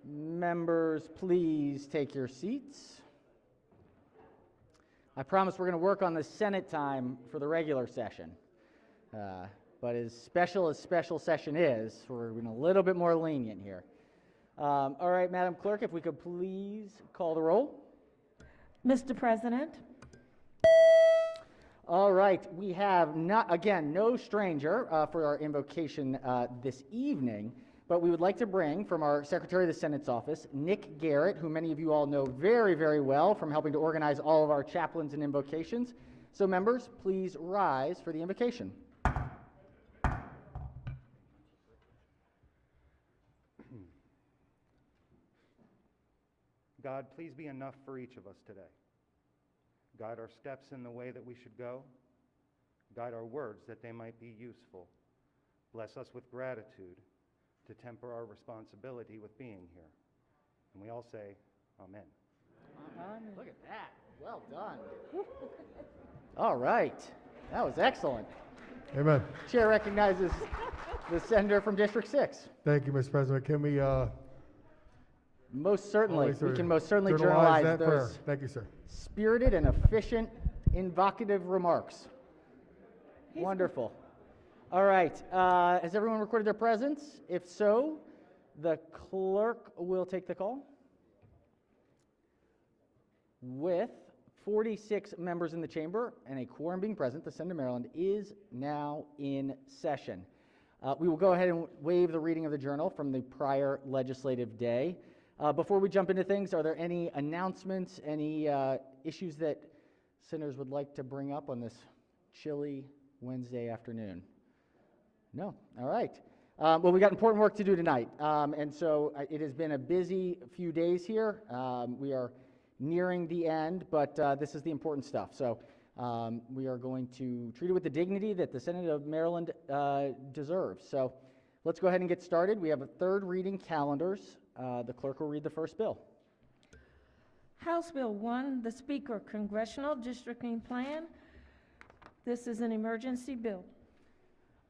Members, please take your seats. I promise we're going to work on the Senate time for the regular session. But as special session is, we're going a little bit more lenient here. All right, Madam Clerk, if we could please call the roll. Mr. President. All right, we have no stranger for our invocation this evening, but we would like to bring from our Secretary of the Senate's office, Nick Garrett, who many of you all know very, very well from helping to organize all of our chaplains and invocations. So members, please rise for the invocation. God, please be enough for each of us today. Guide our steps in the way that we should go. Guide our words that they might be useful. Bless us with gratitude to temper our responsibility with being here. And we all say, Amen. Look at that. Well done. All right. That was excellent. Amen. Chair recognizes the senator from District 6. Thank you, Mr. President. Can we most certainly. We can most certainly journalize journalize that prayer? those Thank you, sir. spirited and efficient, invocative remarks. Wonderful. All right. Has everyone recorded their presence? If so, the clerk will take the call. With 46 members in the chamber and a quorum being present, the Senate of Maryland is now in session. We will go ahead and waive the reading of the journal from the prior legislative day. Before we jump into things, are there any announcements, any issues that senators would like to bring up on this chilly Wednesday afternoon? No? All right. Well, we got important work to do tonight, and so it has been a busy few days here. We are nearing the end, but this is the important stuff. So we are going to treat it with the dignity that the Senate of Maryland deserves. So let's go ahead and get started. We have a third reading calendars. The clerk will read the first bill. House Bill 1, the Speaker Congressional Districting Plan. This is an emergency bill.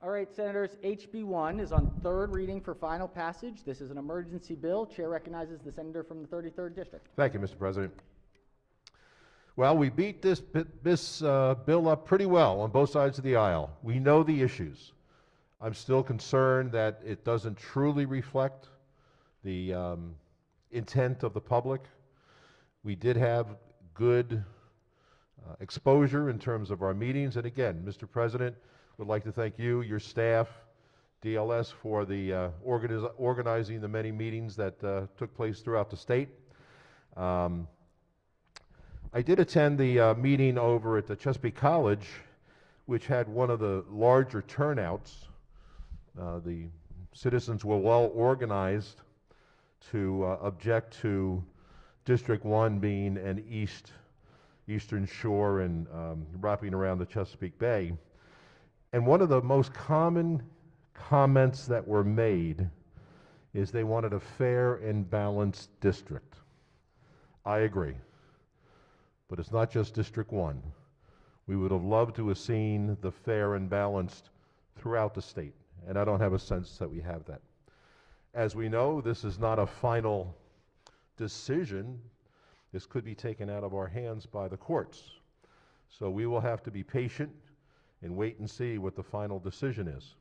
All right, Senators, HB 1 is on third reading for final passage. This is an emergency bill. Chair recognizes the senator from the 33rd District. Thank you, Mr. President. Well, we beat this bill up pretty well on both sides of the aisle. We know the issues. I'm still concerned that it doesn't truly reflect the intent of the public. We did have good exposure in terms of our meetings. And again, Mr. President, would like to thank you, your staff, DLS, for the organizing the many meetings that took place throughout the state. I did attend the meeting over at the Chesapeake College, which had one of the larger turnouts. The citizens were well organized to object to District 1 being an eastern shore and wrapping around the Chesapeake Bay. And one of the most common comments that were made is they wanted a fair and balanced district. I agree. But it's not just District 1. We would have loved to have seen the fair and balanced throughout the state, and I don't have a sense that we have that. As we know, this is not a final decision. This could be taken out of our hands by the courts. So we will have to be patient and wait and see what the final decision is.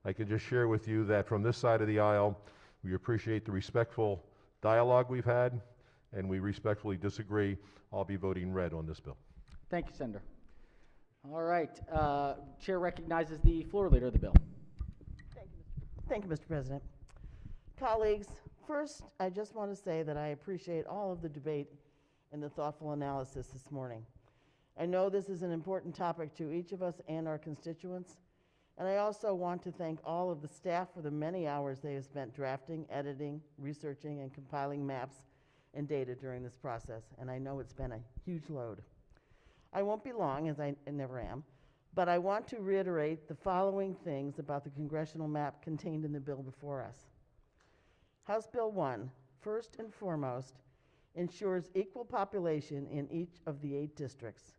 I can just share with you that from this side of the aisle, we appreciate the respectful dialogue we've had, and we respectfully disagree. I'll be voting red on this bill. Thank you, Senator. All right. Chair recognizes the floor leader of the bill. Thank you, Mr. President. Colleagues, first, I just want to say that I appreciate all of the debate and the thoughtful analysis this morning. I know this is an important topic to each of us and our constituents, and I also want to thank all of the staff for the many hours they have spent drafting, editing, researching, and compiling maps and data during this process, and I know it's been a huge load. I won't be long, as I never am, but I want to reiterate the following things about the congressional map contained in the bill before us. House Bill 1, first and foremost, ensures equal population in each of the 8 districts.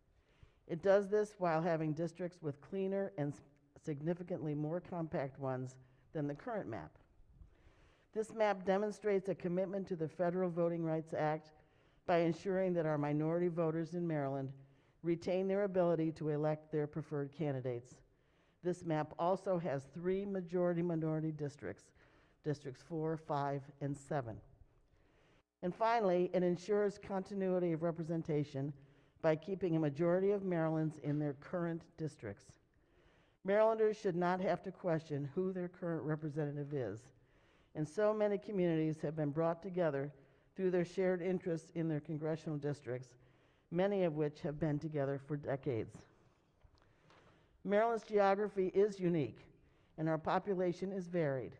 It does this while having districts with cleaner and significantly more compact ones than the current map. This map demonstrates a commitment to the Federal Voting Rights Act by ensuring that our minority voters in Maryland retain their ability to elect their preferred candidates. This map also has 3 majority-minority districts, Districts 4, 5, and 7. And finally, it ensures continuity of representation by keeping a majority of Marylanders in their current districts. Marylanders should not have to question who their current representative is, and so many communities have been brought together through their shared interests in their congressional districts, many of which have been together for decades. Maryland's geography is unique, and our population is varied.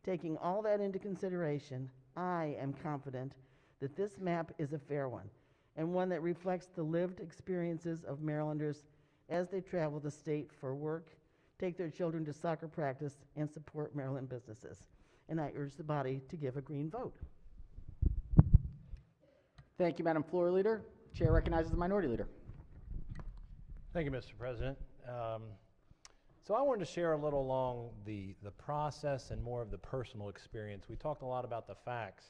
Taking all that into consideration, I am confident that this map is a fair one, and one that reflects the lived experiences of Marylanders as they travel the state for work, take their children to soccer practice, and support Maryland businesses. And I urge the body to give a green vote. Thank you, Madam Floor Leader. Chair recognizes the Minority Leader. Thank you, Mr. President. So I wanted to share a little along the process and more of the personal experience. We talked a lot about the facts.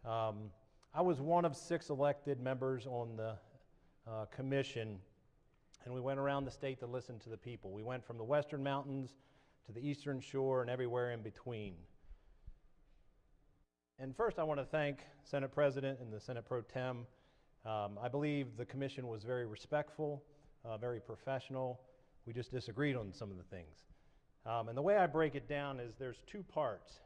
I was one of 6 elected members on the commission, and we went around the state to listen to the people. We went from the Western Mountains to the Eastern Shore and everywhere in between. And first I want to thank Senate President and the Senate Pro Tem. I believe the commission was very respectful, very professional. We just disagreed on some of the things. And the way I break it down is there's 2 parts.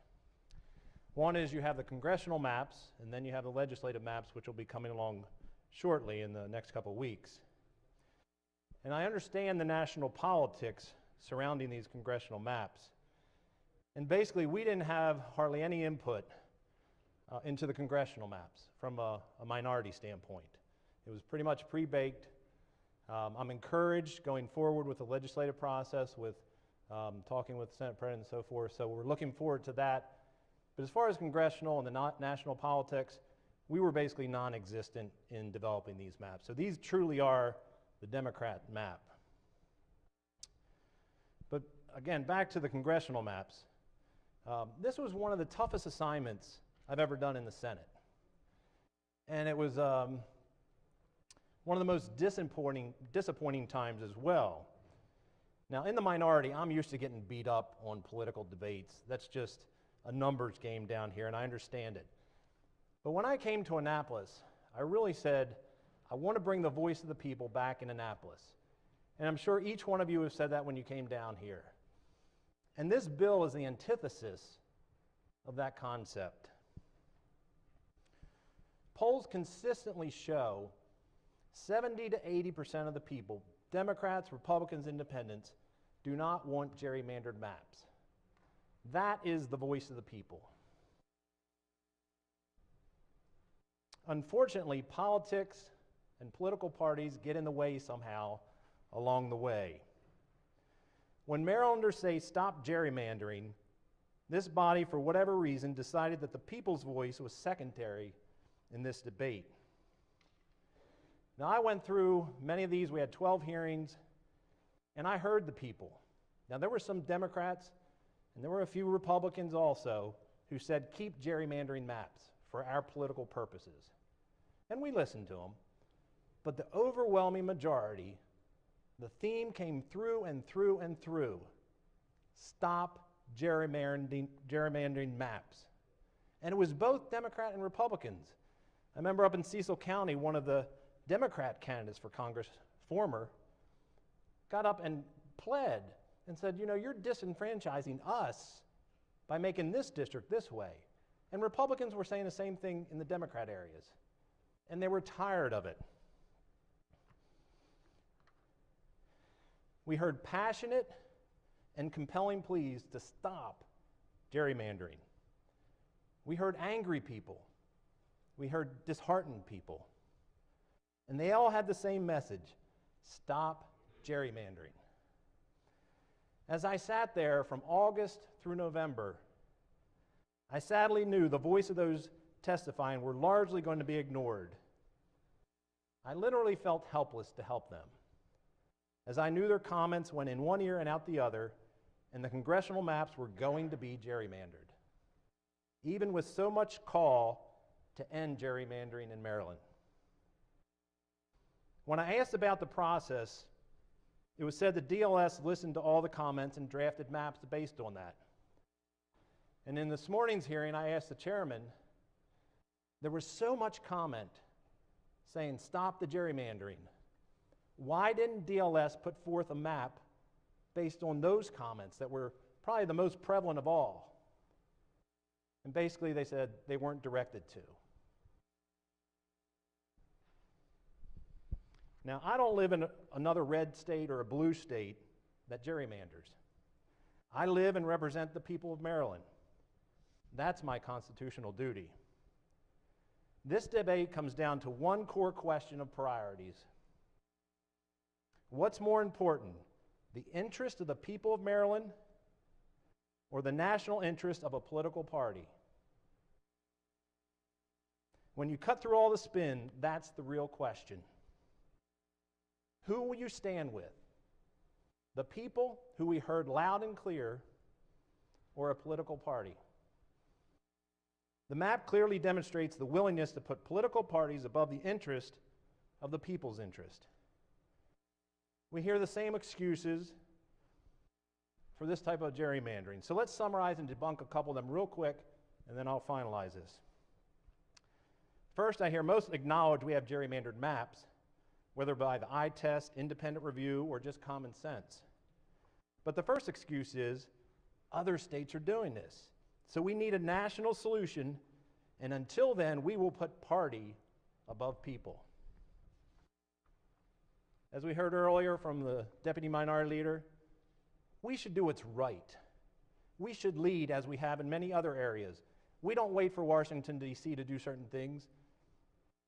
One is you have the congressional maps, and then you have the legislative maps, which will be coming along shortly in the next couple of weeks. And I understand the national politics surrounding these congressional maps. And basically, we didn't have hardly any input into the congressional maps from a minority standpoint. It was pretty much pre-baked. I'm encouraged going forward with the legislative process, with talking with the Senate President and so forth, so we're looking forward to that. But as far as congressional and the national politics, we were basically non-existent in developing these maps. So these truly are the Democrat map. But again, back to the congressional maps. This was one of the toughest assignments I've ever done in the Senate. And it was one of the most disappointing times as well. Now, in the minority, I'm used to getting beat up on political debates. That's just a numbers game down here, and I understand it. But when I came to Annapolis, I really said, I want to bring the voice of the people back in Annapolis. And I'm sure each one of you have said that when you came down here. And this bill is the antithesis of that concept. Polls consistently show 70 to 80% of the people, Democrats, Republicans, Independents, do not want gerrymandered maps. That is the voice of the people. Unfortunately, politics and political parties get in the way somehow along the way. When Marylanders say stop gerrymandering, this body, for whatever reason, decided that the people's voice was secondary in this debate. Now, I went through many of these. We had 12 hearings, and I heard the people. Now, there were some Democrats, and there were a few Republicans also, who said, keep gerrymandering maps for our political purposes. And we listened to them. But the overwhelming majority, the theme came through and through and through. Stop gerrymandering maps. And it was both Democrat and Republicans. I remember up in Cecil County, one of the Democrat candidates for Congress, former, got up and pled and said, you know, you're disenfranchising us by making this district this way. And Republicans were saying the same thing in the Democrat areas. And they were tired of it. We heard passionate and compelling pleas to stop gerrymandering. We heard angry people. We heard disheartened people. And they all had the same message: stop gerrymandering. As I sat there from August through November, I sadly knew the voice of those testifying were largely going to be ignored. I literally felt helpless to help them, as I knew their comments went in one ear and out the other, and the congressional maps were going to be gerrymandered. even with so much call to end gerrymandering in Maryland. When I asked about the process, it was said that DLS listened to all the comments and drafted maps based on that. And in this morning's hearing, I asked the chairman, there was so much comment saying, stop the gerrymandering. Why didn't DLS put forth a map based on those comments that were probably the most prevalent of all? And basically they said they weren't directed to. Now, I don't live in another red state or a blue state that gerrymanders. I live and represent the people of Maryland. That's my constitutional duty. This debate comes down to one core question of priorities. What's more important, the interest of the people of Maryland or the national interest of a political party? When you cut through all the spin, that's the real question. Who will you stand with? The people who we heard loud and clear, or a political party? The map clearly demonstrates the willingness to put political parties above the interest of the people's interest. We hear the same excuses for this type of gerrymandering. So let's summarize and debunk a couple of them real quick, and then I'll finalize this. First, I hear most acknowledge we have gerrymandered maps, whether by the eye test, independent review, or just common sense. But the first excuse is, other states are doing this. So we need a national solution, and until then, we will put party above people. As we heard earlier from the Deputy Minority Leader, we should do what's right. We should lead as we have in many other areas. We don't wait for Washington, D.C. to do certain things.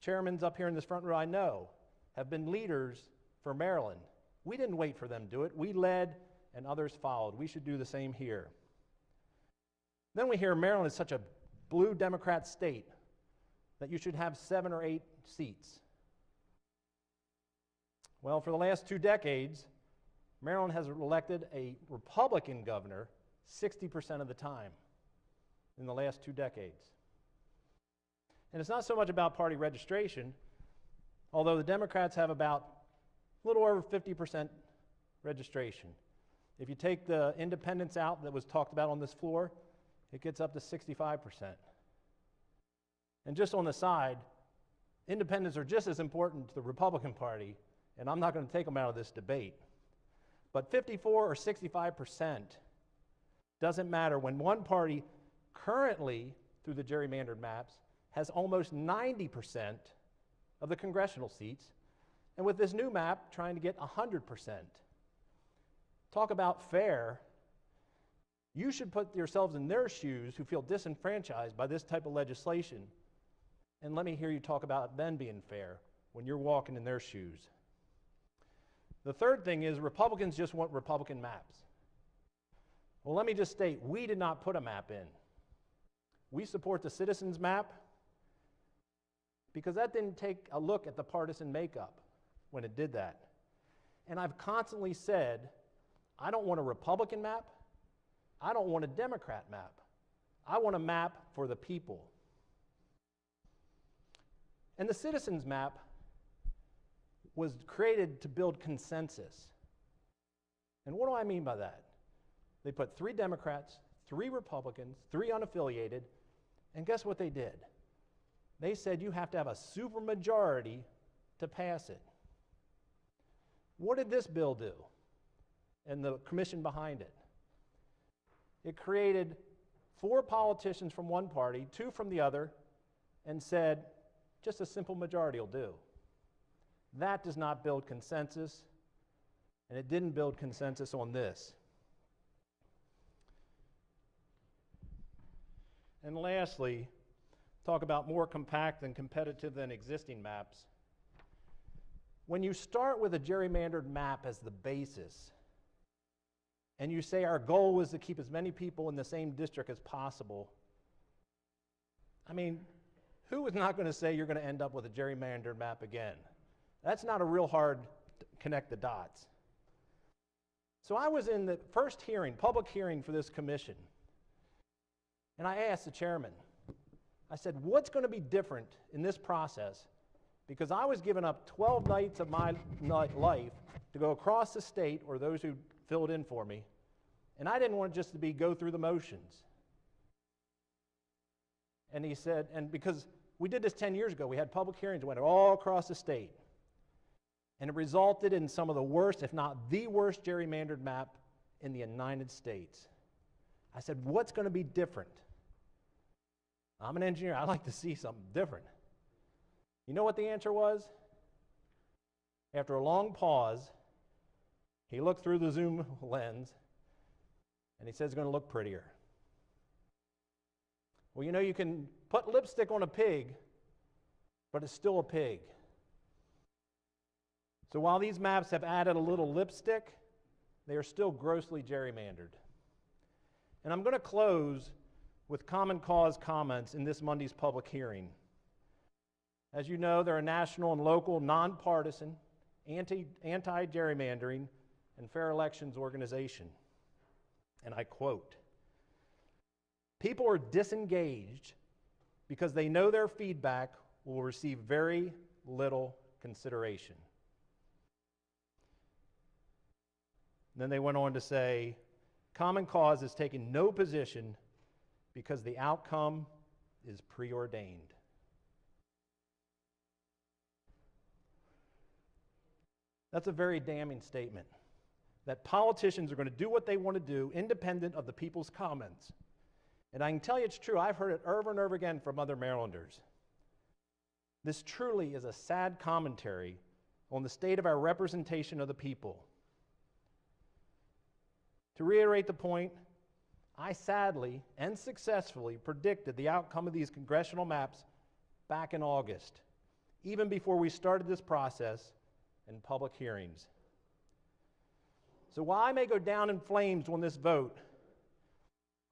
Chairmans up here in this front row I know have been leaders for Maryland. We didn't wait for them to do it. We led and others followed. We should do the same here. Then we hear Maryland is such a blue Democrat state that you should have 7 or 8 seats. Well, for the last 2 decades, Maryland has elected a Republican governor 60% of the time in the last 2 decades. And it's not so much about party registration, although the Democrats have about a little over 50% registration. If you take the independents out that was talked about on this floor, it gets up to 65%. And just on the side, independents are just as important to the Republican Party, and I'm not going to take them out of this debate. But 54 or 65% doesn't matter when one party currently, through the gerrymandered maps, has almost 90% of the congressional seats, and with this new map, trying to get 100%. Talk about fair. You should put yourselves in their shoes who feel disenfranchised by this type of legislation, and let me hear you talk about them being fair when you're walking in their shoes. The third thing is Republicans just want Republican maps. Well, let me just state, we did not put a map in. We support the citizens map because that didn't take a look at the partisan makeup when it did that. And I've constantly said, I don't want a Republican map. I don't want a Democrat map. I want a map for the people. And the citizens map was created to build consensus. And what do I mean by that? They put 3 Democrats, 3 Republicans, 3 unaffiliated, and guess what they did? They said you have to have a supermajority to pass it. What did this bill do? And the commission behind it? It created 4 politicians from one party, 2 from the other, and said, just a simple majority will do. That does not build consensus, and it didn't build consensus on this. And lastly, talk about more compact and competitive than existing maps. When you start with a gerrymandered map as the basis, and you say our goal was to keep as many people in the same district as possible, I mean, who is not going to say you're going to end up with a gerrymandered map again? That's not a real hard to connect the dots. So I was in the first hearing, public hearing for this commission, and I asked the chairman, I said, what's going to be different in this process? Because I was giving up 12 nights of my life to go across the state, or those who filled in for me, and I didn't want it just to be go through the motions. And he said, and because we did this 10 years ago, we had public hearings, went all across the state, and it resulted in some of the worst, if not the worst, gerrymandered map in the United States. I said, what's going to be different? I'm an engineer. I like to see something different. You know what the answer was? After a long pause, he looked through the Zoom lens, and he said it's going to look prettier. Well, you know, you can put lipstick on a pig, but it's still a pig. So while these maps have added a little lipstick, they are still grossly gerrymandered. And I'm going to close with Common Cause comments in this Monday's public hearing. As you know, they're a national and local, nonpartisan, anti-gerrymandering and fair elections organization. And I quote, "People are disengaged because they know their feedback will receive very little consideration." Then they went on to say, "Common Cause has taken no position because the outcome is preordained." That's a very damning statement, that politicians are going to do what they want to do independent of the people's comments. And I can tell you it's true. I've heard it over and over again from other Marylanders. This truly is a sad commentary on the state of our representation of the people. To reiterate the point, I sadly and successfully predicted the outcome of these congressional maps back in August, even before we started this process in public hearings. So while I may go down in flames on this vote,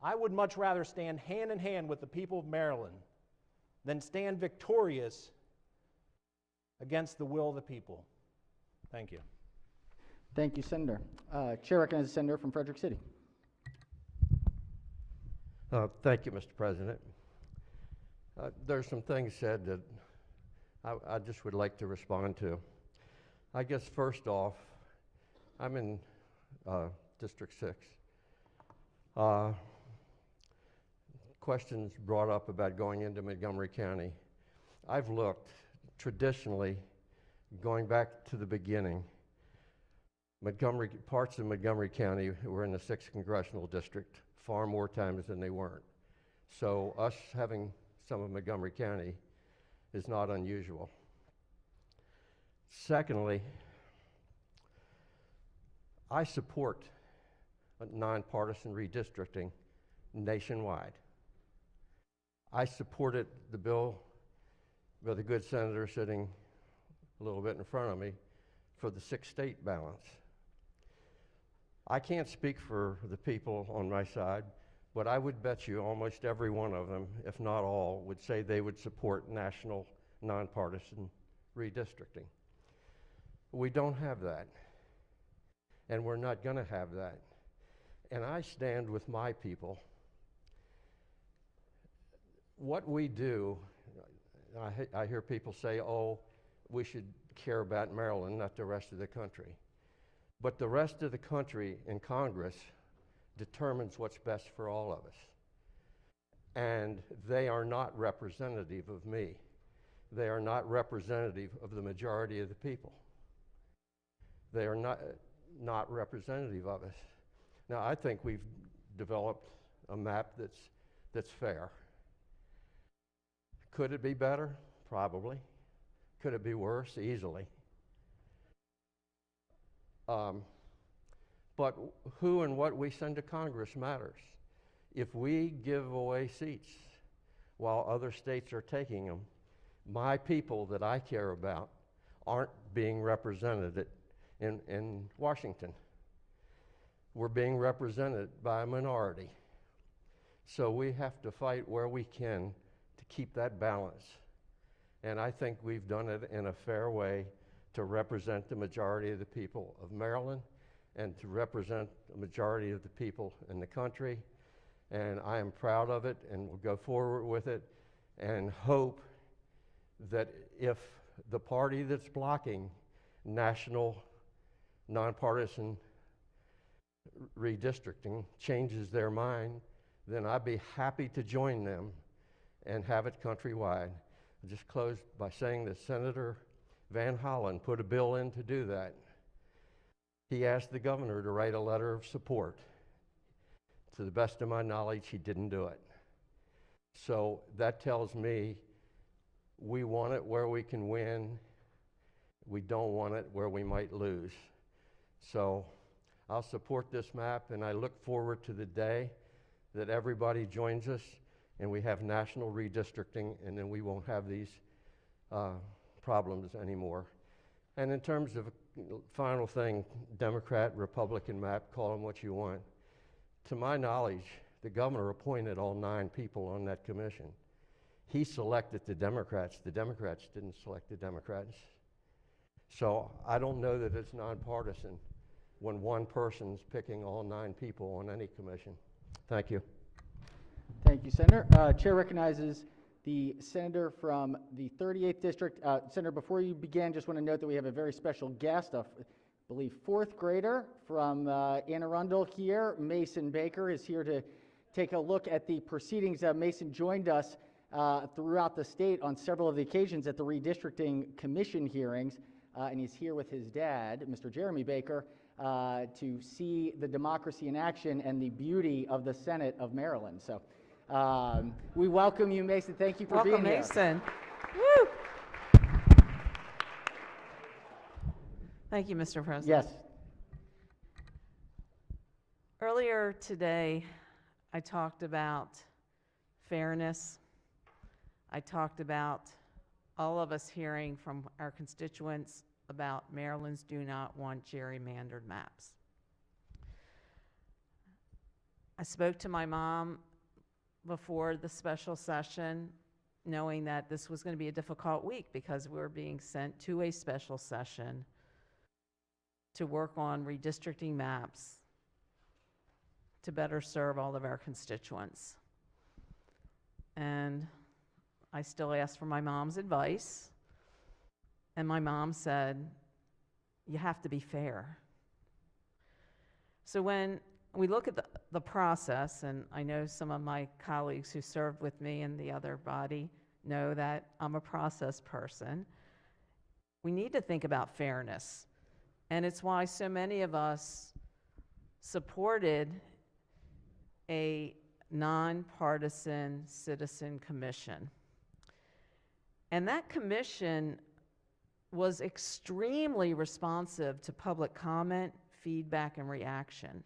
I would much rather stand hand in hand with the people of Maryland than stand victorious against the will of the people. Thank you. Thank you, Senator. Chair recognizes the Senator from Frederick City. Thank you, Mr. President. There's some things said that I just would like to respond to. I guess first off, I'm in District 6. Questions brought up about going into Montgomery County. I've looked traditionally, going back to the beginning, parts of Montgomery County were in the 6th Congressional District far more times than they weren't. So us having some of Montgomery County is not unusual. Secondly, I support nonpartisan redistricting nationwide. I supported the bill by the good senator sitting a little bit in front of me for the 6-state balance. I can't speak for the people on my side, but I would bet you almost every one of them, if not all, would say they would support national nonpartisan redistricting. We don't have that, and we're not going to have that. And I stand with my people. What we do, I hear people say, oh, we should care about Maryland, not the rest of the country. But the rest of the country in Congress determines what's best for all of us. And they are not representative of me. They are not representative of the majority of the people. They are not representative of us. Now, I think we've developed a map that's fair. Could it be better? Probably. Could it be worse? Easily. But who and what we send to Congress matters. If we give away seats while other states are taking them, my people that I care about aren't being represented in Washington. We're being represented by a minority. So we have to fight where we can to keep that balance. And I think we've done it in a fair way to represent the majority of the people of Maryland and to represent the majority of the people in the country. And I am proud of it and will go forward with it. and hope that if the party that's blocking national nonpartisan redistricting changes their mind, then I'd be happy to join them and have it countrywide. I'll just close by saying that Senator Van Hollen put a bill in to do that. He asked the governor to write a letter of support. To the best of my knowledge, he didn't do it. So that tells me we want it where we can win. We don't want it where we might lose. So I'll support this map, and I look forward to the day that everybody joins us and we have national redistricting, and then we won't have these problems anymore. And in terms of final thing, Democrat, Republican map, call them what you want. To my knowledge, the governor appointed all 9 people on that commission. He selected the Democrats. The Democrats didn't select the Democrats. So I don't know that it's nonpartisan when one person's picking all 9 people on any commission. Thank you. Thank you, Senator. Chair recognizes the senator from the 38th District. Senator, before you begin, just want to note that we have a very special guest, I believe 4th grader from Anne Arundel here. Mason Baker is here to take a look at the proceedings. Mason joined us throughout the state on several of the occasions at the redistricting commission hearings, and he's here with his dad, Mr. Jeremy Baker, to see the democracy in action and the beauty of the Senate of Maryland. So we welcome you, Mason. Thank you for being here. Welcome, Mason. Woo! Thank you, Mr. President. Yes. Earlier today, I talked about fairness. I talked about all of us hearing from our constituents about Maryland's do not want gerrymandered maps. I spoke to my mom before the special session, knowing that this was going to be a difficult week because we were being sent to a special session to work on redistricting maps to better serve all of our constituents. And I still asked for my mom's advice, and my mom said, you have to be fair. So when we look at the process, and I know some of my colleagues who served with me in the other body know that I'm a process person, we need to think about fairness. And it's why so many of us supported a nonpartisan citizen commission. And that commission was extremely responsive to public comment, feedback, and reaction.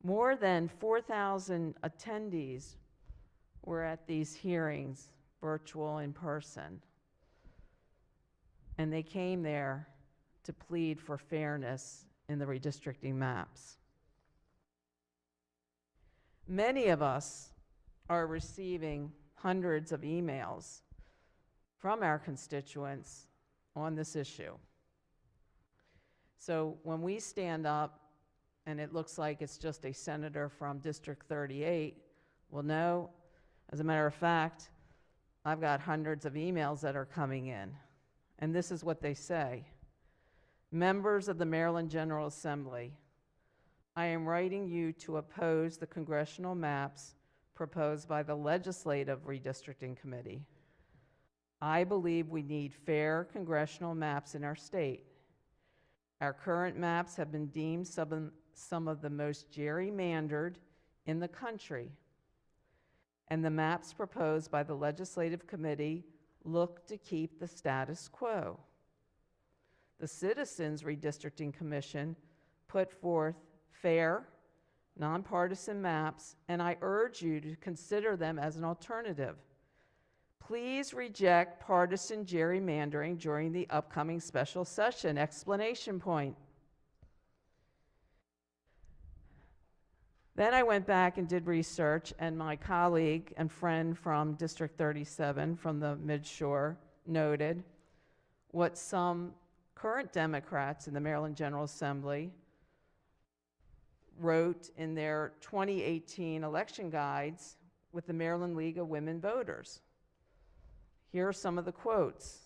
More than 4,000 attendees were at these hearings, virtual, in person. And they came there to plead for fairness in the redistricting maps. Many of us are receiving hundreds of emails from our constituents on this issue. So when we stand up and it looks like it's just a senator from District 38, well, no. As a matter of fact, I've got hundreds of emails that are coming in, and this is what they say. Members of the Maryland General Assembly, I am writing you to oppose the congressional maps proposed by the Legislative Redistricting Committee. I believe we need fair congressional maps in our state. Our current maps have been deemed some of the most gerrymandered in the country, and the maps proposed by the Legislative Committee look to keep the status quo. The Citizens Redistricting Commission put forth fair, nonpartisan maps, and I urge you to consider them as an alternative. Please reject partisan gerrymandering during the upcoming special session. Explanation point. Then I went back and did research, and my colleague and friend from District 37 from the Midshore noted what some current Democrats in the Maryland General Assembly wrote in their 2018 election guides with the Maryland League of Women Voters. Here are some of the quotes.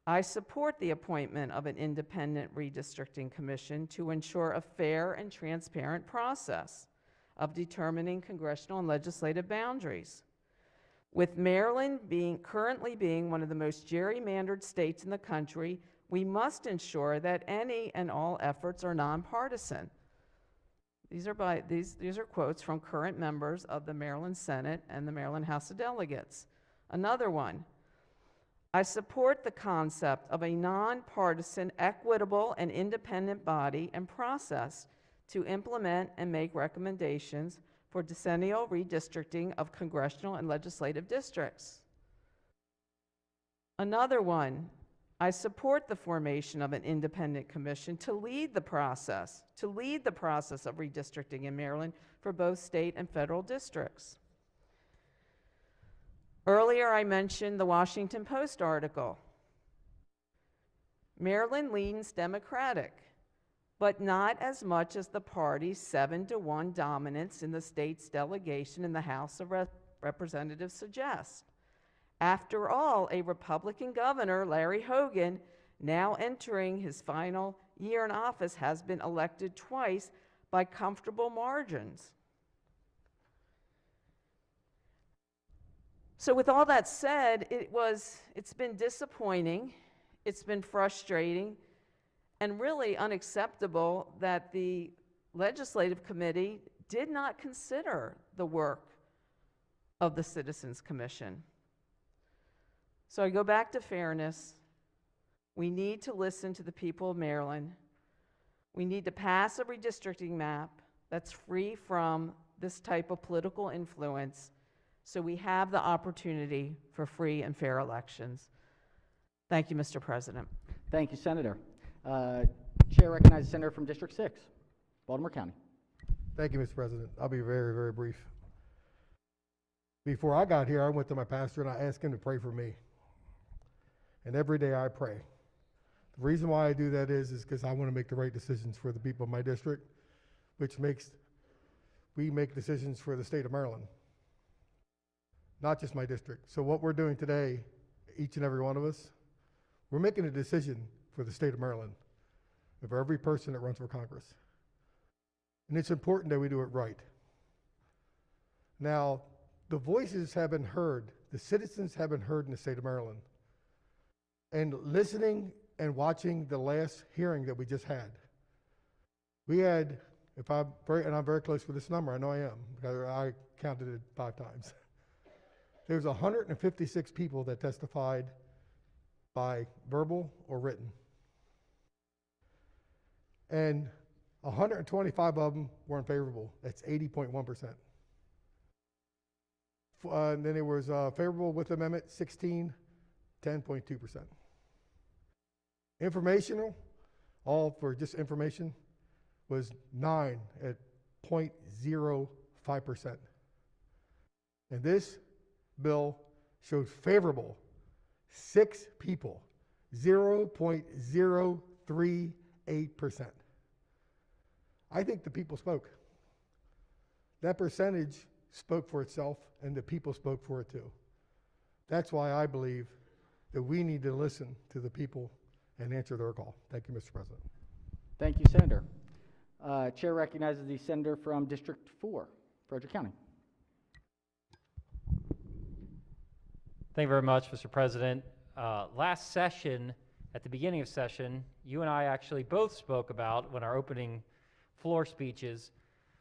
I support the appointment of an independent redistricting commission to ensure a fair and transparent process of determining congressional and legislative boundaries. With Maryland currently being one of the most gerrymandered states in the country, we must ensure that any and all efforts are nonpartisan. These are quotes from current members of the Maryland Senate and the Maryland House of Delegates. Another one. I support the concept of a nonpartisan, equitable, and independent body and process to implement and make recommendations for decennial redistricting of congressional and legislative districts. Another one, I support the formation of an independent commission to lead the process of redistricting in Maryland for both state and federal districts. Earlier, I mentioned the Washington Post article. Maryland leans Democratic, but not as much as the party's 7-1 dominance in the state's delegation in the House of Representatives suggests. After all, a Republican governor, Larry Hogan, now entering his final year in office, has been elected twice by comfortable margins. So with all that said, it's been disappointing, it's been frustrating, and really unacceptable that the Legislative Committee did not consider the work of the Citizens Commission. So I go back to fairness. We need to listen to the people of Maryland. We need to pass a redistricting map that's free from this type of political influence, so we have the opportunity for free and fair elections. Thank you, Mr. President. Thank you, Senator. Chair recognizes the Senator from District 6, Baltimore County. Thank you, Mr. President. I'll be very, very brief. Before I got here, I went to my pastor and I asked him to pray for me. And every day I pray. The reason why I do that is because I want to make the right decisions for the people of my district, which makes we make decisions for the state of Maryland, not just my district. So what we're doing today, each and every one of us, we're making a decision for the state of Maryland, and for every person that runs for Congress. And it's important that we do it right. Now, the voices have been heard, the citizens have been heard in the state of Maryland. And listening and watching the last hearing that we just had, we had, and I'm very close with this number, I know I am, because I counted it 5 times. There's 156 people that testified by verbal or written. And 125 of them were unfavorable. That's 80.1%. And then there was favorable with amendment, 16, 10.2%. Informational, all for just information, was 9 at 0.05%. And this bill showed favorable 6 people, 0.038%. I think the people spoke. That percentage spoke for itself, and the people spoke for it too. That's why I believe that we need to listen to the people and answer their call. Thank you, Mr. President. Thank you, Senator. Chair recognizes the Senator from District 4, Frederick County. Thank you very much, Mr. President. Last session, at the beginning of session, you and I actually both spoke about, when our opening floor speeches,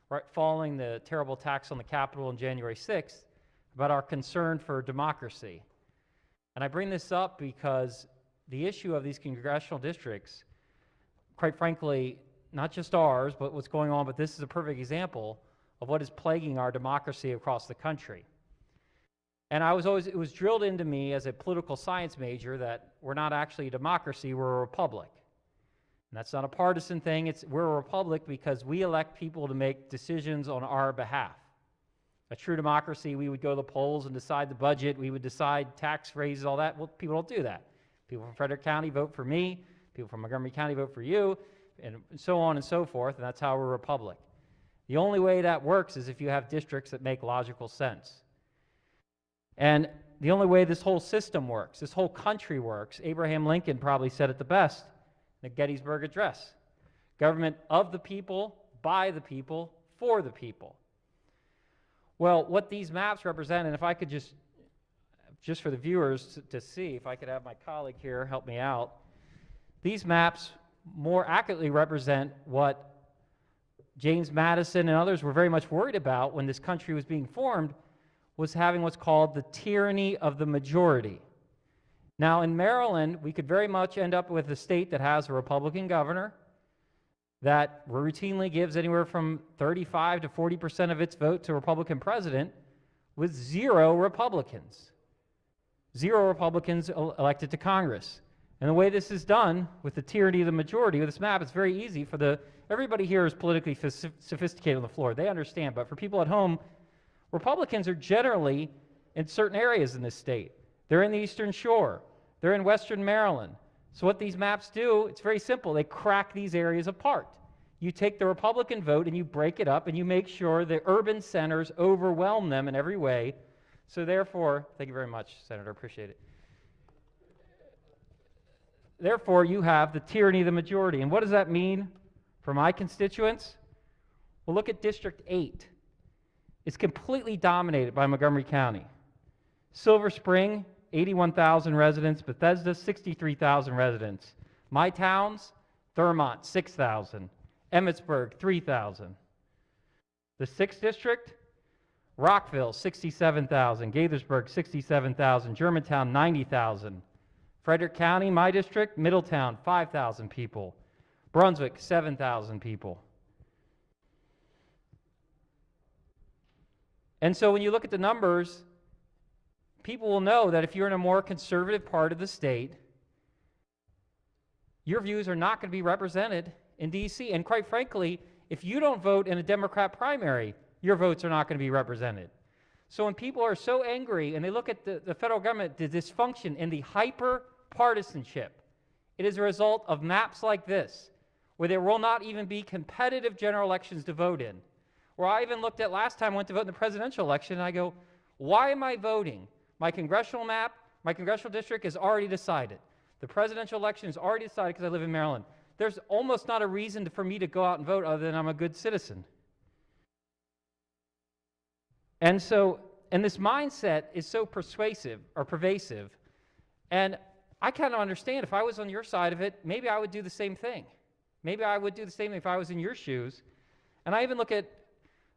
right following the terrible attacks on the Capitol on January 6th, about our concern for democracy. And I bring this up because the issue of these congressional districts, quite frankly, not just ours, but what's going on, but this is a perfect example of what is plaguing our democracy across the country. And it was drilled into me as a political science major that we're not actually a democracy, we're a republic. And that's not a partisan thing, we're a republic because we elect people to make decisions on our behalf. A true democracy, we would go to the polls and decide the budget, we would decide tax raises, all that. Well, people don't do that. People from Frederick County vote for me, people from Montgomery County vote for you, and so on and so forth, and that's how we're a republic. The only way that works is if you have districts that make logical sense. And the only way this whole system works, this whole country works, Abraham Lincoln probably said it the best in the Gettysburg Address. Government of the people, by the people, for the people. Well, what these maps represent, and if I could just for the viewers to see, if I could have my colleague here help me out, these maps more accurately represent what James Madison and others were very much worried about when this country was being formed, was having what's called the tyranny of the majority. Now, in Maryland, we could very much end up with a state that has a Republican governor that routinely gives anywhere from 35 to 40% of its vote to a Republican president with zero Republicans. Zero Republicans elected to Congress. And the way this is done with the tyranny of the majority, with this map, it's very easy for everybody here is politically sophisticated on the floor. They understand, but for people at home, Republicans are generally in certain areas in this state. They're in the Eastern Shore. They're in Western Maryland. So what these maps do, it's very simple. They crack these areas apart. You take the Republican vote and you break it up and you make sure the urban centers overwhelm them in every way. So therefore, thank you very much, Senator, appreciate it. Therefore, you have the tyranny of the majority. And what does that mean for my constituents? Well, look at District 8. It's completely dominated by Montgomery County. Silver Spring, 81,000 residents. Bethesda, 63,000 residents. My towns, Thurmont, 6,000. Emmitsburg, 3,000. The 6th District, Rockville, 67,000. Gaithersburg, 67,000. Germantown, 90,000. Frederick County, my district, Middletown, 5,000 people. Brunswick, 7,000 people. And so when you look at the numbers, people will know that if you're in a more conservative part of the state, your views are not going to be represented in D.C. And quite frankly, if you don't vote in a Democrat primary, your votes are not going to be represented. So when people are so angry and they look at the federal government, the dysfunction and the hyper-partisanship, it is a result of maps like this, where there will not even be competitive general elections to vote in. Where I even looked at last time I went to vote in the presidential election, and I go, why am I voting? My congressional map, my congressional district is already decided. The presidential election is already decided because I live in Maryland. There's almost not a reason for me to go out and vote other than I'm a good citizen. And so, and this mindset is so pervasive, and I kind of understand if I was on your side of it, maybe I would do the same thing. Maybe I would do the same thing if I was in your shoes. And I even look at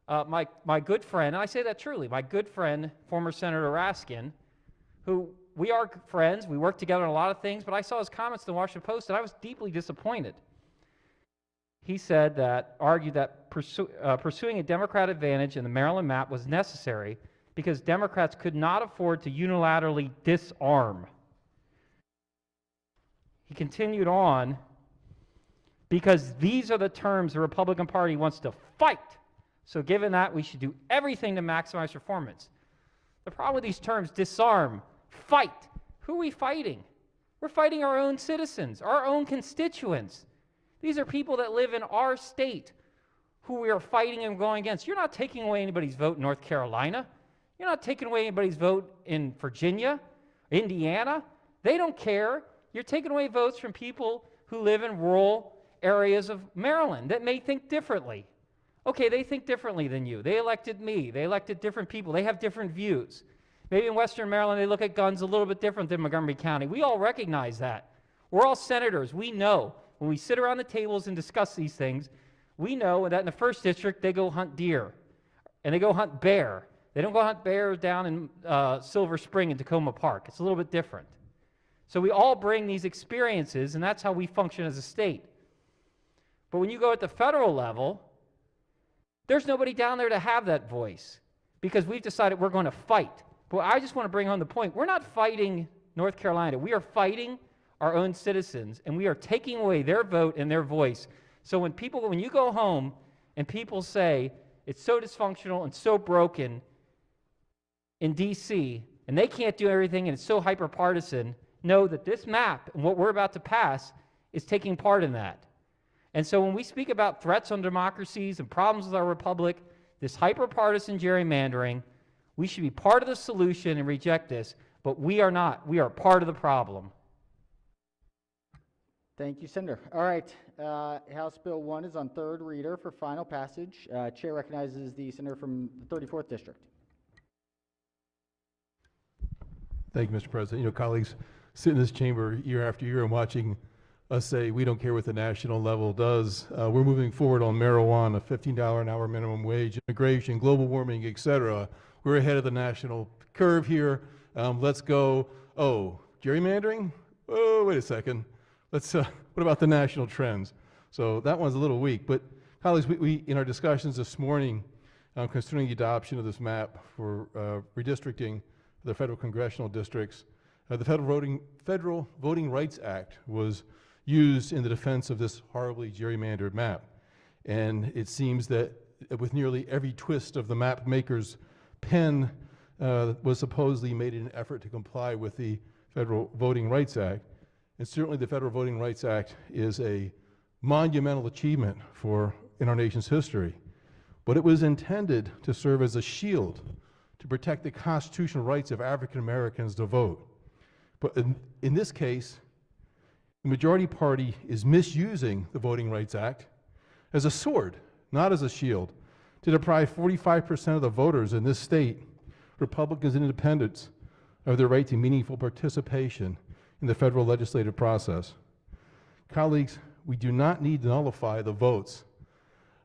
my good friend, and I say that truly, my good friend, former Senator Raskin, who we are friends, we work together on a lot of things, but I saw his comments in the Washington Post, and I was deeply disappointed. He argued that pursuing a Democrat advantage in the Maryland map was necessary because Democrats could not afford to unilaterally disarm. He continued on, because these are the terms the Republican Party wants to fight. So given that, we should do everything to maximize performance. The problem with these terms, disarm, fight, who are we fighting? We're fighting our own citizens, our own constituents. These are people that live in our state who we are fighting and going against. You're not taking away anybody's vote in North Carolina. You're not taking away anybody's vote in Virginia, Indiana. They don't care. You're taking away votes from people who live in rural areas of Maryland that may think differently. Okay, they think differently than you. They elected me. They elected different people. They have different views. Maybe in Western Maryland, they look at guns a little bit different than Montgomery County. We all recognize that. We're all senators. We know. When we sit around the tables and discuss these things, we know that in the 1st District, they go hunt deer, and they go hunt bear. They don't go hunt bear down in Silver Spring in Tacoma Park. It's a little bit different. So we all bring these experiences, and that's how we function as a state. But when you go at the federal level, there's nobody down there to have that voice because we've decided we're going to fight. But I just want to bring home the point. We're not fighting North Carolina. We are fighting our own citizens, and we are taking away their vote and their voice. So when you go home and people say it's so dysfunctional and so broken in D.C., and they can't do everything and it's so hyper-partisan, know that this map and what we're about to pass is taking part in that. And so when we speak about threats on democracies and problems with our republic, this hyper-partisan gerrymandering, we should be part of the solution and reject this, but we are not. We are part of the problem. Thank you, Senator. All right, House Bill 1 is on third reader for final passage. Chair recognizes the senator from the 34th District. Thank you, Mr. President. You know, colleagues, sit in this chamber year after year and watching us say we don't care what the national level does. We're moving forward on marijuana, $15 an hour minimum wage, immigration, global warming, et cetera. We're ahead of the national curve here. Let's go. Oh, gerrymandering? Oh, wait a second. Let's, what about the national trends? So that one's a little weak, but colleagues, we in our discussions this morning concerning the adoption of this map for redistricting the federal congressional districts, the Federal Voting Rights Act was used in the defense of this horribly gerrymandered map. And it seems that with nearly every twist of the map maker's pen was supposedly made in an effort to comply with the Federal Voting Rights Act. And certainly the Federal Voting Rights Act is a monumental achievement in our nation's history. But it was intended to serve as a shield to protect the constitutional rights of African Americans to vote. But in this case, the majority party is misusing the Voting Rights Act as a sword, not as a shield, to deprive 45% of the voters in this state, Republicans and independents, of their right to meaningful participation in the federal legislative process. Colleagues, we do not need to nullify the votes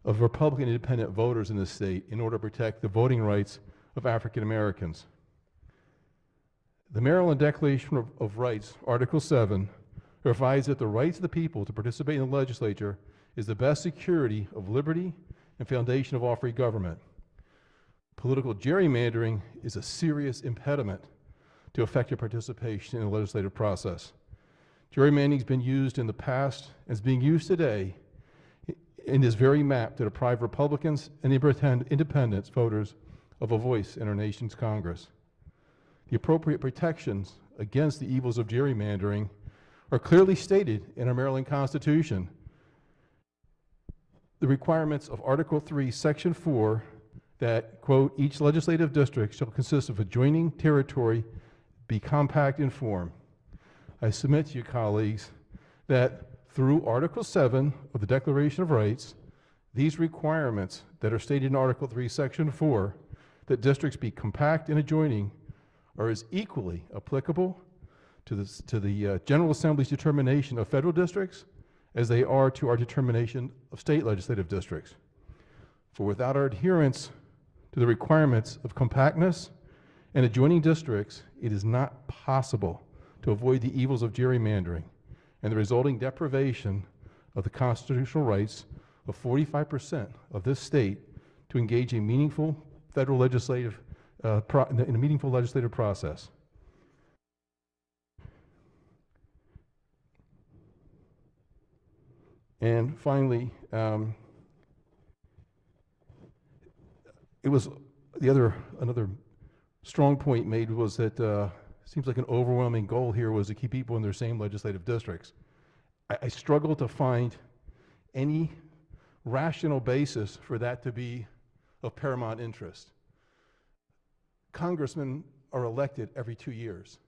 of Republican independent voters in this state in order to protect the voting rights of African Americans. The Maryland Declaration of Rights, Article 7, provides that the rights of the people to participate in the legislature is the best security of liberty and foundation of all free government. Political gerrymandering is a serious impediment to effective participation in the legislative process. Gerrymandering has been used in the past and is being used today in this very map to deprive Republicans and independents voters of a voice in our nation's Congress. The appropriate protections against the evils of gerrymandering are clearly stated in our Maryland Constitution. The requirements of Article 3, Section 4, that, quote, each legislative district shall consist of adjoining territory, be compact in form. I submit to you, colleagues, that through Article 7 of the Declaration of Rights, these requirements that are stated in Article 3, Section 4, that districts be compact and adjoining, are as equally applicable to the General Assembly's determination of federal districts as they are to our determination of state legislative districts. For without our adherence to the requirements of compactness and adjoining districts, it is not possible to avoid the evils of gerrymandering and the resulting deprivation of the constitutional rights of 45% of this state to engage in meaningful federal legislative in a meaningful legislative process. And finally, it was another strong point made was that seems like an overwhelming goal here was to keep people in their same legislative districts. I struggle to find any rational basis for that to be of paramount interest. Congressmen are elected every 2 years.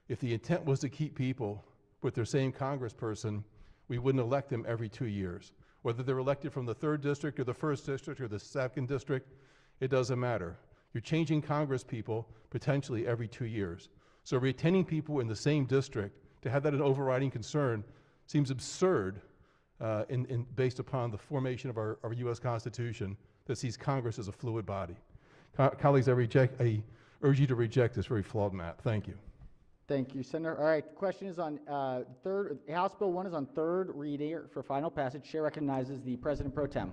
If the intent was to keep people with their same congressperson, we wouldn't elect them every 2 years. Whether they're elected from the 3rd district or the 1st district or the 2nd district, it doesn't matter. You're changing Congress people potentially every 2 years. So retaining people in the same district, to have that an overriding concern, seems absurd based upon the formation of our U.S. Constitution that sees Congress as a fluid body. Colleagues, I urge you to reject this very flawed map. Thank you. Thank you, Senator. All right, question is on House Bill 1 is on third reading for final passage. Chair recognizes the President Pro Tem.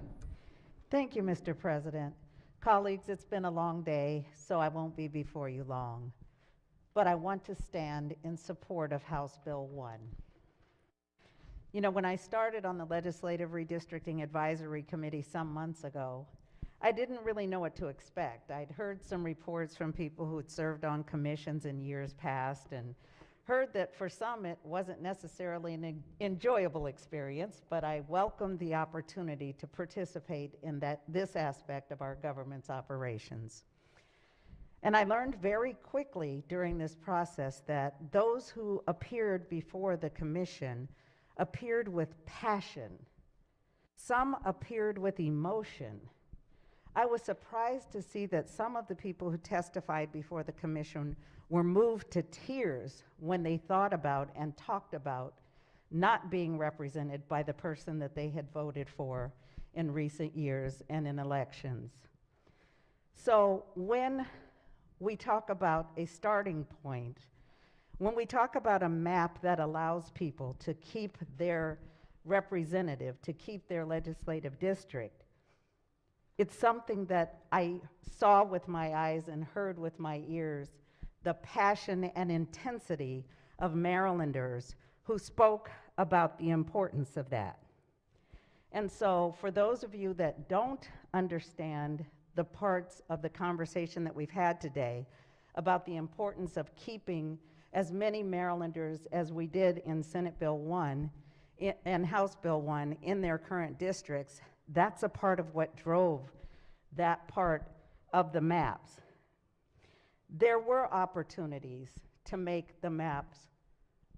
Thank you, Mr. President. Colleagues, it's been a long day, so I won't be before you long. But I want to stand in support of House Bill 1. You know, when I started on the Legislative Redistricting Advisory Committee some months ago, I didn't really know what to expect. I'd heard some reports from people who had served on commissions in years past and Heard that for some it wasn't necessarily an enjoyable experience, but I welcomed the opportunity to participate in this aspect of our government's operations. And I learned very quickly during this process that those who appeared before the commission appeared with passion. Some appeared with emotion. I was surprised to see that some of the people who testified before the commission were moved to tears when they thought about and talked about not being represented by the person that they had voted for in recent years and in elections. So when we talk about a starting point, when we talk about a map that allows people to keep their representative, to keep their legislative district, it's something that I saw with my eyes and heard with my ears, the passion and intensity of Marylanders who spoke about the importance of that. And so for those of you that don't understand the parts of the conversation that we've had today about the importance of keeping as many Marylanders as we did in Senate Bill 1 and House Bill 1 in their current districts, that's a part of what drove that part of the maps. There were opportunities to make the maps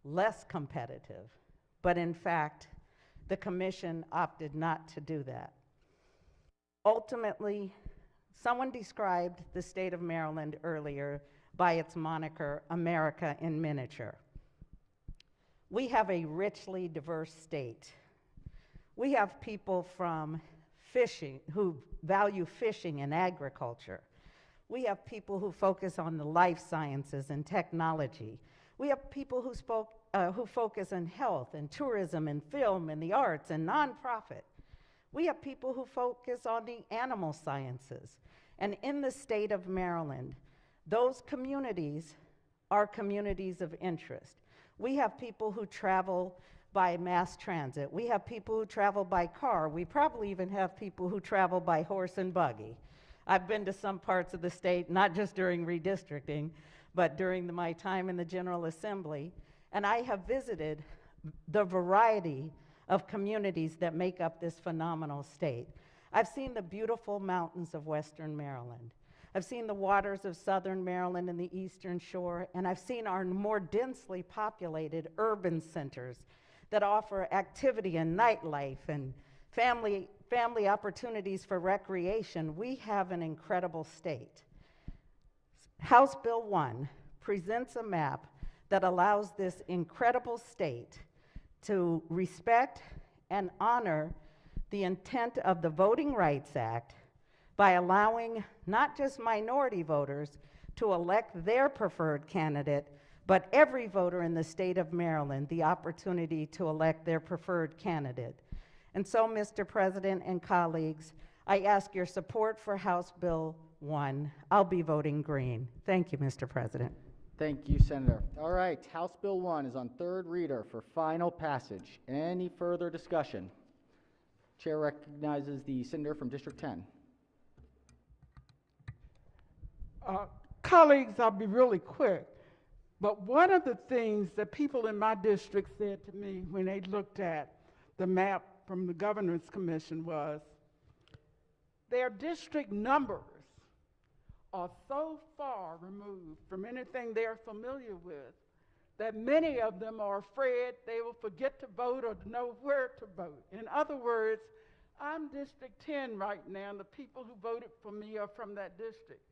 less competitive, but in fact, the commission opted not to do that. Ultimately, someone described the state of Maryland earlier by its moniker, America in Miniature. We have a richly diverse state. We have people from fishing, who value fishing and agriculture. We have people who focus on the life sciences and technology. We have people who focus on health and tourism and film and the arts and nonprofit. We have people who focus on the animal sciences. And in the state of Maryland, those communities are communities of interest. We have people who travel by mass transit. We have people who travel by car. We probably even have people who travel by horse and buggy. I've been to some parts of the state, not just during redistricting, but during my time in the General Assembly, and I have visited the variety of communities that make up this phenomenal state. I've seen the beautiful mountains of Western Maryland. I've seen the waters of Southern Maryland and the Eastern Shore, and I've seen our more densely populated urban centers that offer activity and nightlife and family opportunities for recreation. We have an incredible state. House Bill 1 presents a map that allows this incredible state to respect and honor the intent of the Voting Rights Act by allowing not just minority voters to elect their preferred candidate, but every voter in the state of Maryland the opportunity to elect their preferred candidate. And so, Mr. President and colleagues, I ask your support for House Bill 1. I'll be voting green. Thank you, Mr. President. Thank you, Senator. All right, House Bill 1 is on third reader for final passage. Any further discussion? Chair recognizes the senator from District 10. Colleagues, I'll be really quick. But one of the things that people in my district said to me when they looked at the map from the Governor's Commission was their district numbers are so far removed from anything they're familiar with that many of them are afraid they will forget to vote or to know where to vote. In other words, I'm District 10 right now, and the people who voted for me are from that district.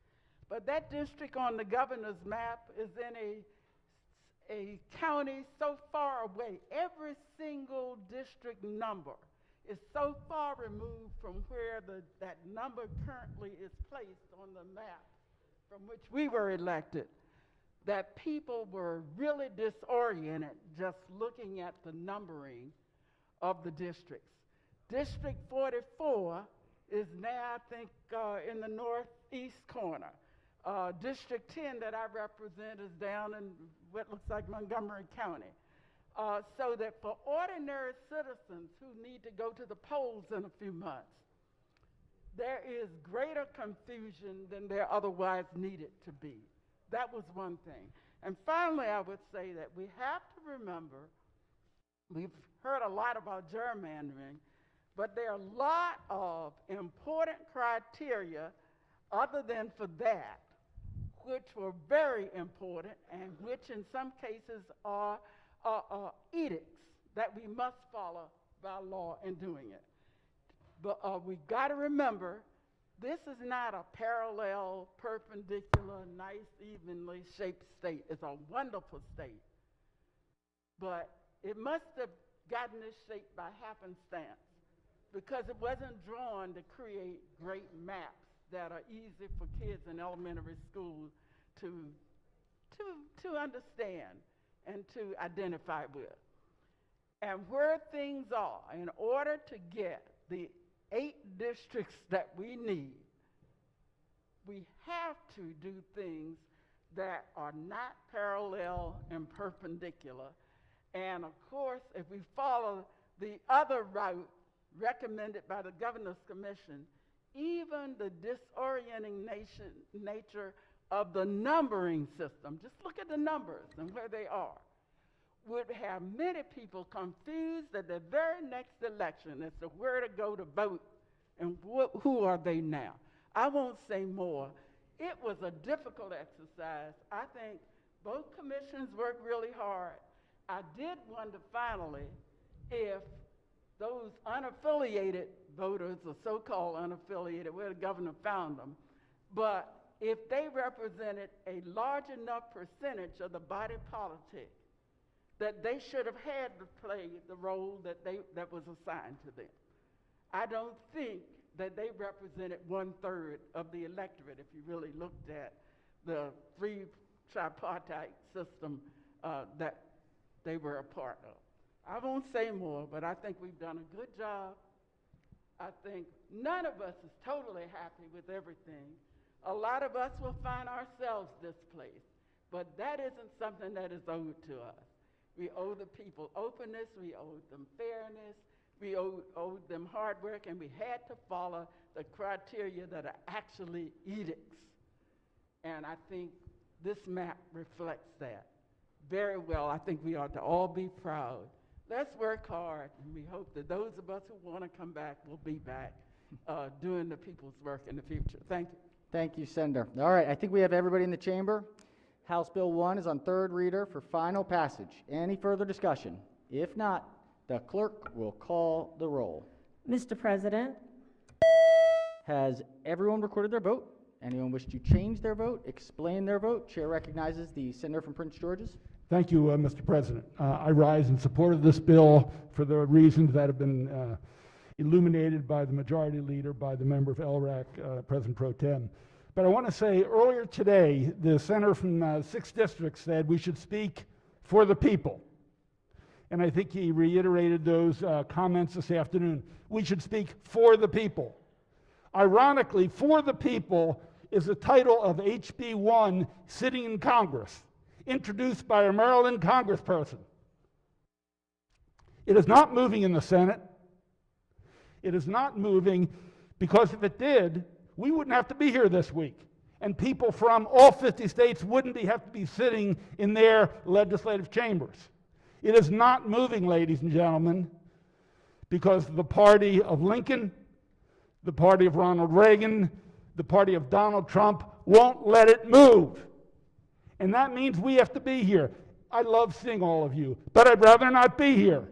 But that district on the governor's map is in a county so far away. Every single district number is so far removed from where that number currently is placed on the map from which we were elected, that people were really disoriented just looking at the numbering of the districts. District 44 is now, I think, in the northeast corner. District 10 that I represent is down in what looks like Montgomery County. So that for ordinary citizens who need to go to the polls in a few months, there is greater confusion than there otherwise needed to be. That was one thing. And finally, I would say that we have to remember, we've heard a lot about gerrymandering, but there are a lot of important criteria other than for that, which were very important and which in some cases are edicts that we must follow by law in doing it. But we've got to remember, this is not a parallel, perpendicular, nice, evenly shaped state. It's a wonderful state. But it must have gotten this shape by happenstance, because it wasn't drawn to create great maps that are easy for kids in elementary school to understand and to identify with. And where things are, in order to get the 8 districts that we need, we have to do things that are not parallel and perpendicular. And of course, if we follow the other route recommended by the Governor's Commission, even the disorienting nature of the numbering system, just look at the numbers and where they are, would have many people confused at the very next election as to where to go to vote and who are they now. I won't say more. It was a difficult exercise. I think both commissions worked really hard. I did wonder finally if those unaffiliated voters, or so-called unaffiliated, where the governor found them, but if they represented a large enough percentage of the body politic, that they should have had to play the role that was assigned to them. I don't think that they represented 1/3 of the electorate if you really looked at the 3 tripartite system that they were a part of. I won't say more, but I think we've done a good job. I think none of us is totally happy with everything. A lot of us will find ourselves displaced, but that isn't something that is owed to us. We owe the people openness, we owe them fairness, we owed them hard work, and we had to follow the criteria that are actually edicts. And I think this map reflects that very well. I think we ought to all be proud. Let's work hard, and we hope that those of us who want to come back will be back doing the people's work in the future. Thank you. Thank you, Senator. All right, I think we have everybody in the chamber. House Bill 1 is on 3rd reader for final passage. Any further discussion? If not, the clerk will call the roll. Mr. President, Has everyone recorded their vote? Anyone wish to change their vote, explain their vote? Chair recognizes the senator from Prince George's. Thank you, Mr. President. I rise in support of this bill for the reasons that have been illuminated by the majority leader, by the member of LRAC, President Pro Tem. But I want to say earlier today, the senator from 6th District said we should speak for the people. And I think he reiterated those comments this afternoon. We should speak for the people. Ironically, For the People is the title of HB 1 sitting in Congress, introduced by a Maryland congressperson. It is not moving in the Senate. It is not moving because if it did, we wouldn't have to be here this week. And people from all 50 states wouldn't have to be sitting in their legislative chambers. It is not moving, ladies and gentlemen, because the party of Lincoln, the party of Ronald Reagan, the party of Donald Trump won't let it move. And that means we have to be here. I love seeing all of you, but I'd rather not be here.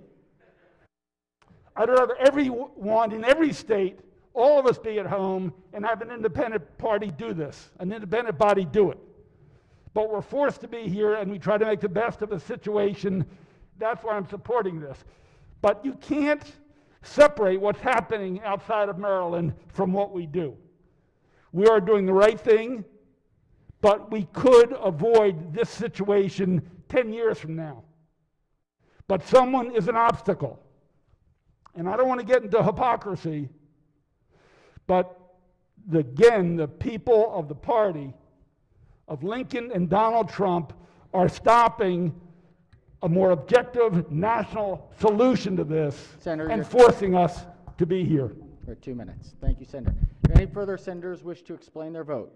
I'd rather everyone in every state, all of us be at home and have an independent party do this, an independent body do it. But we're forced to be here and we try to make the best of the situation. That's why I'm supporting this. But you can't separate what's happening outside of Maryland from what we do. We are doing the right thing, but we could avoid this situation 10 years from now. But someone is an obstacle. And I don't want to get into hypocrisy, but again, the people of the party of Lincoln and Donald Trump are stopping a more objective national solution to this, Senator, and forcing us to be here. For 2 minutes. Thank you, Senator. Do any further senators wish to explain their vote?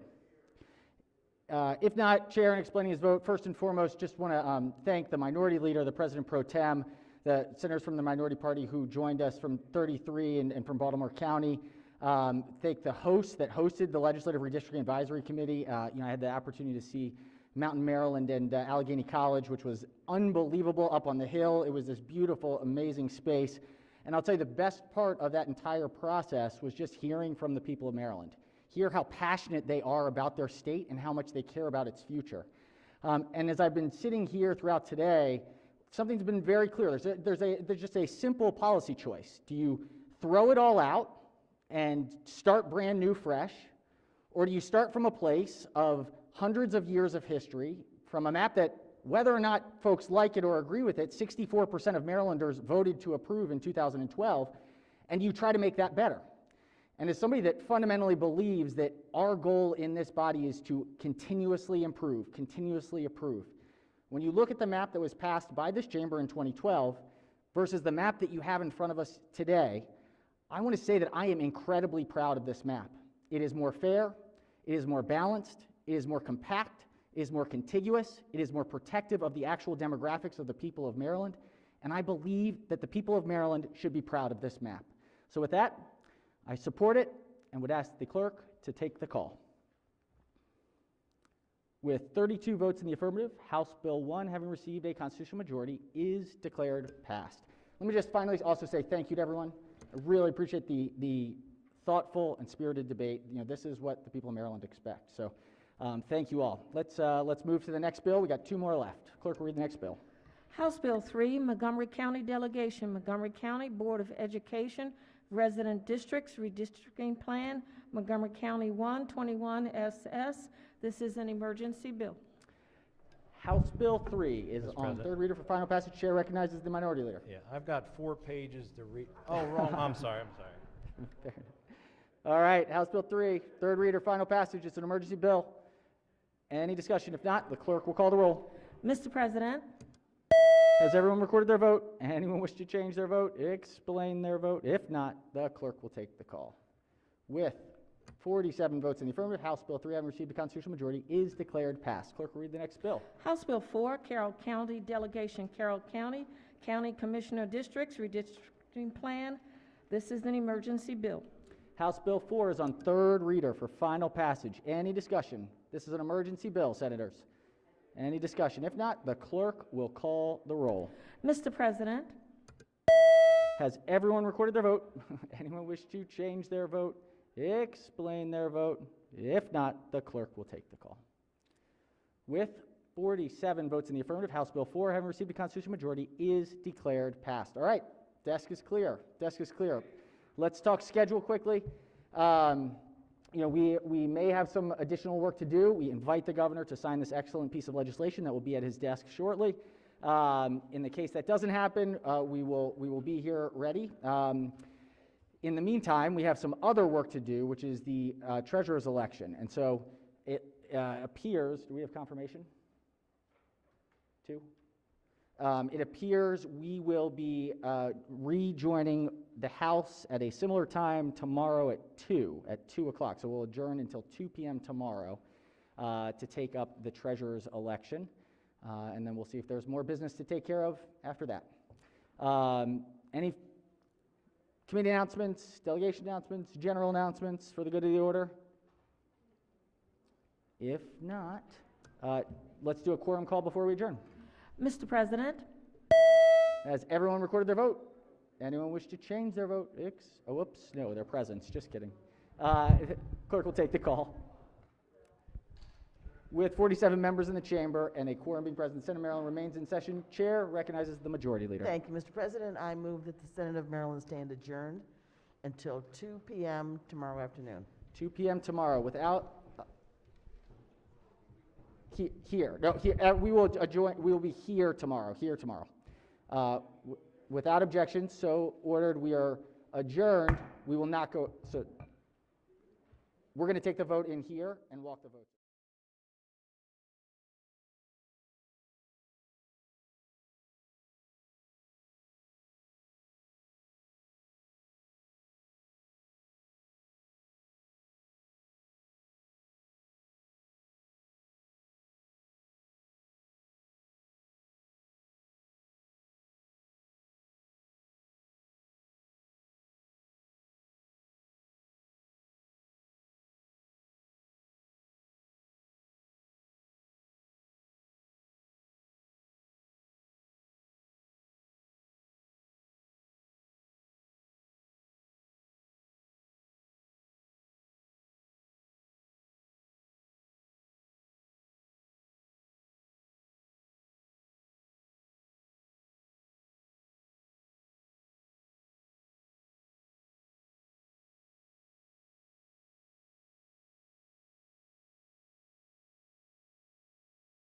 If not, Chair, in explaining his vote, first and foremost, just want to thank the Minority Leader, the President Pro Tem, the senators from the Minority Party who joined us from 33 and from Baltimore County. Thank the hosts that hosted the Legislative Redistricting Advisory Committee. I had the opportunity to see Mountain, Maryland, and Allegheny College, which was unbelievable up on the hill. It was this beautiful, amazing space. And I'll tell you, the best part of that entire process was just hearing from the people of Maryland. Hear how passionate they are about their state and how much they care about its future. And as I've been sitting here throughout today, something's been very clear. There's just a simple policy choice. Do you throw it all out and start brand new, fresh, or do you start from a place of hundreds of years of history, from a map that, whether or not folks like it or agree with it, 64% of Marylanders voted to approve in 2012, and you try to make that better? And as somebody that fundamentally believes that our goal in this body is to continuously improve, when you look at the map that was passed by this chamber in 2012 versus the map that you have in front of us today, I want to say that I am incredibly proud of this map. It is more fair, it is more balanced, it is more compact, it is more contiguous, it is more protective of the actual demographics of the people of Maryland, and I believe that the people of Maryland should be proud of this map. So with that, I support it and would ask the clerk to take the call. With 32 votes in the affirmative, House Bill 1, having received a constitutional majority, is declared passed. Let me just finally also say thank you to everyone. I really appreciate the thoughtful and spirited debate. This is what the people of Maryland expect. So thank you all. Let's move to the next bill. We got 2 more left. Clerk will read the next bill. House Bill 3, Montgomery County Delegation, Montgomery County Board of Education, Resident Districts Redistricting Plan, Montgomery County 121 SS. This is an emergency bill. House Bill 3 is Mr. on President. third reader for final passage. Chair recognizes the Minority Leader. Yeah, I've got 4 pages to read. Oh, wrong. I'm sorry. All right, House Bill 3, third reader, final passage. It's an emergency bill. Any discussion? If not, the clerk will call the roll. Mr. President, Has everyone recorded their vote? Anyone wish to change their vote? Explain their vote. If not, the clerk will take the call. With 47 votes in the affirmative, House Bill 3, having received a constitutional majority, is declared passed. Clerk will read the next bill. House Bill 4, Carroll County Delegation, Carroll County, County Commissioner Districts Redistricting Plan. This is an emergency bill. House Bill 4 is on third reader for final passage. Any discussion? This is an emergency bill, Senators. Any discussion? If not, the clerk will call the roll. Mr. President, Has everyone recorded their vote? Anyone wish to change their vote? Explain their vote. If not, the clerk will take the call. With 47 votes in the affirmative, House Bill 4, having received a constitutional majority, is declared passed. All right, desk is clear. Desk is clear. Let's talk schedule quickly. We may have some additional work to do. We invite the governor to sign this excellent piece of legislation that will be at his desk shortly. In the case that doesn't happen, we will be here ready. In the meantime, we have some other work to do, which is the treasurer's election. And so it appears, do we have confirmation? 2? It appears we will be rejoining the House at a similar time tomorrow at 2 o'clock. So we'll adjourn until 2 p.m. tomorrow to take up the treasurer's election. And then we'll see if there's more business to take care of after that. Any committee announcements, delegation announcements, general announcements for the good of the order? If not, let's do a quorum call before we adjourn. Mr. President, Has everyone recorded their vote? Anyone wish to change their vote? Whoops, no, their presence, just kidding. Clerk will take the call. With 47 members in the chamber and a quorum being present, the Senate of Maryland remains in session. Chair recognizes the Majority Leader. Thank you, Mr. President. I move that the Senate of Maryland stand adjourned until 2 p.m. tomorrow afternoon. 2 p.m. tomorrow without... Here. We will be here tomorrow. Without objection, so ordered. We are adjourned. We will not go. So we're going to take the vote in here and walk the votes.